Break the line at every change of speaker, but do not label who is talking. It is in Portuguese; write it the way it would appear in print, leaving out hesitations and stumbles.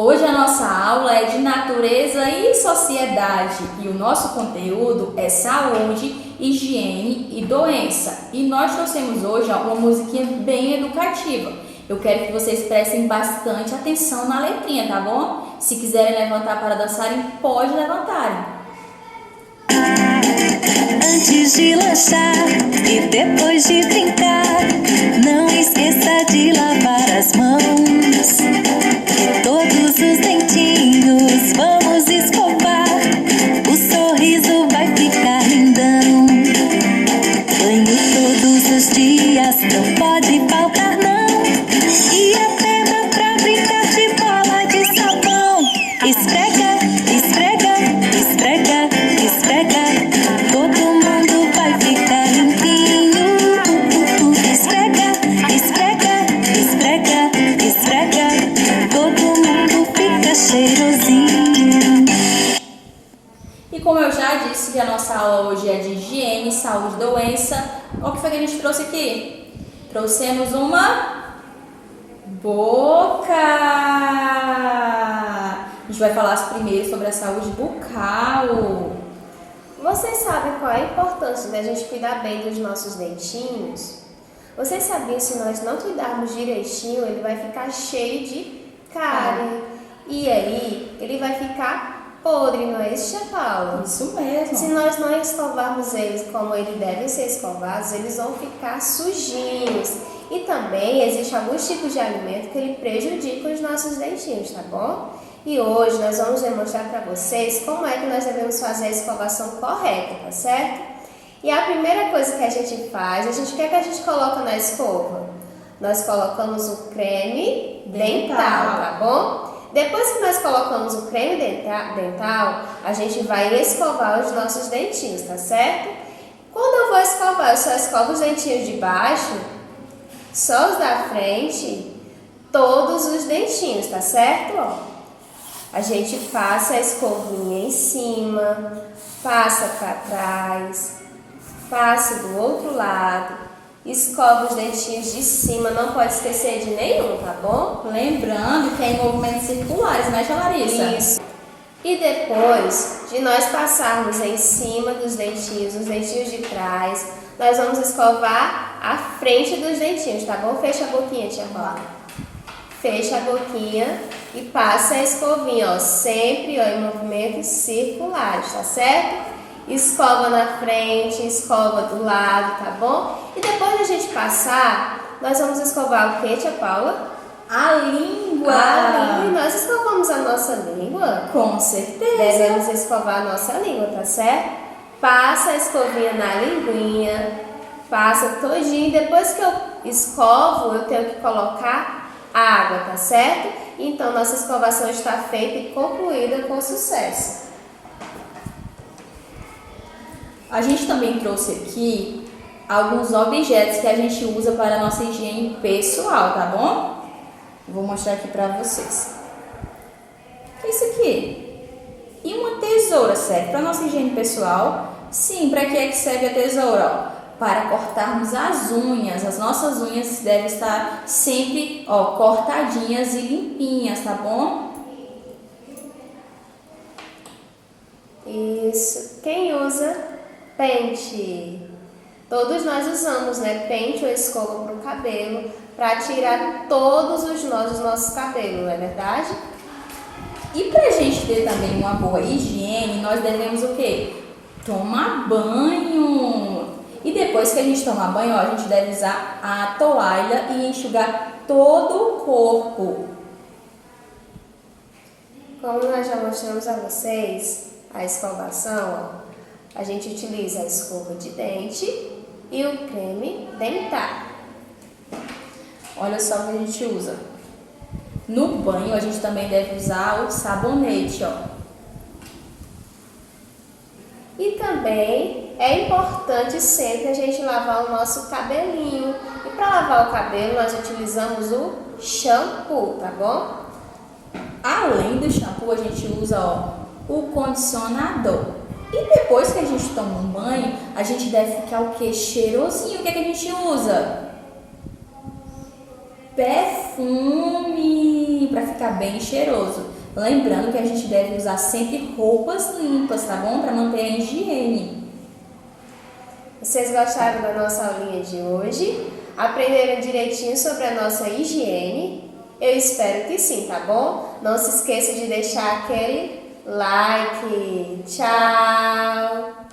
Hoje a nossa aula é de natureza e sociedade e o nosso conteúdo é saúde, higiene e doença. E nós trouxemos hoje uma musiquinha bem educativa. Eu quero que vocês prestem bastante atenção na letrinha, tá bom? Se quiserem levantar para dançarem, pode levantarem.
Antes de lanchar e depois de brincar, não esqueça de lavar as mãos. Todos os dentinhos vamos escovar, o sorriso vai ficar lindão. Banho todos os dias, não pode faltar não. E até dá pra brincar de bola de sabão. Esfrega, esfrega, esfrega, esfrega. Todo mundo vai ficar limpinho. Esfrega, esfrega, esfrega, esfrega. Todo mundo fica cheirosinho.
E como eu já disse que a nossa aula hoje é de higiene, saúde e doença, o que foi que a gente trouxe aqui? Trouxemos uma boca! A gente vai falar primeiro sobre a saúde bucal.
Vocês sabem qual é a importância da gente cuidar bem dos nossos dentinhos? Vocês sabiam que se nós não cuidarmos direitinho, ele vai ficar cheio de cárie. E aí, ele vai ficar podre, não é isso, Tia Paula?
Isso mesmo.
Se nós não escovarmos eles como eles devem ser escovados, eles vão ficar sujinhos. E também existe alguns tipos de alimento que ele prejudica os nossos dentinhos, tá bom? E hoje nós vamos demonstrar para vocês como é que nós devemos fazer a escovação correta, tá certo? E a primeira coisa que a gente faz, o que é que a gente coloca na escova? Nós colocamos o creme dental, tá bom? Depois que nós colocamos o creme dental, a gente vai escovar os nossos dentinhos, tá certo? Quando eu vou escovar, eu só escovo os dentinhos de baixo, só os da frente, todos os dentinhos, tá certo? Ó. A gente passa a escovinha em cima, passa para trás, passa do outro lado, escova os dentinhos de cima, não pode esquecer de nenhum, tá bom?
Lembrando que é em movimentos circulares, né, Tia Larissa?
Isso. E depois de nós passarmos em cima dos dentinhos, os dentinhos de trás, nós vamos escovar a frente dos dentinhos, tá bom? Fecha a boquinha, Tia Paula. Fecha a boquinha e passa a escovinha, ó, sempre ó, em movimentos circulares, tá certo? Escova na frente, escova do lado, tá bom? E depois de a gente passar, nós vamos escovar o que, Tia Paula?
A língua!
A língua. E nós escovamos a nossa língua?
Com certeza!
Devemos escovar a nossa língua, tá certo? Passa a escovinha na linguinha, passa todinho. Depois que eu escovo, eu tenho que colocar água, tá certo? Então, nossa escovação está feita e concluída com sucesso.
A gente também trouxe aqui alguns objetos que a gente usa para a nossa higiene pessoal, tá bom? Vou mostrar aqui para vocês. O que é isso aqui? E uma tesoura serve para a nossa higiene pessoal? Sim, para que é que serve a tesoura? Ó, para cortarmos as unhas. As nossas unhas devem estar sempre, ó, cortadinhas e limpinhas, tá bom?
Isso. Quem usa pente? Todos nós usamos, né? Pente ou escova para o cabelo, para tirar todos os nós do nosso cabelo, não é verdade?
E para a gente ter também uma boa higiene, nós devemos o quê? Tomar banho. E depois que a gente tomar banho, ó, a gente deve usar a toalha e enxugar todo o corpo.
Como nós já mostramos a vocês a escovação, ó, a gente utiliza a escova de dente e o creme dental.
Olha só o que a gente usa. No banho, a gente também deve usar o sabonete, ó.
E também é importante sempre a gente lavar o nosso cabelinho. E para lavar o cabelo, nós utilizamos o shampoo, tá bom?
Além do shampoo, a gente usa, ó, o condicionador. E depois que a gente toma um banho, a gente deve ficar o quê? Cheirosinho. O que é que a gente usa? Perfume, para ficar bem cheiroso. Lembrando que a gente deve usar sempre roupas limpas, tá bom? Para manter a higiene.
Vocês gostaram da nossa aulinha de hoje? Aprenderam direitinho sobre a nossa higiene? Eu espero que sim, tá bom? Não se esqueça de deixar aquele like. Tchau!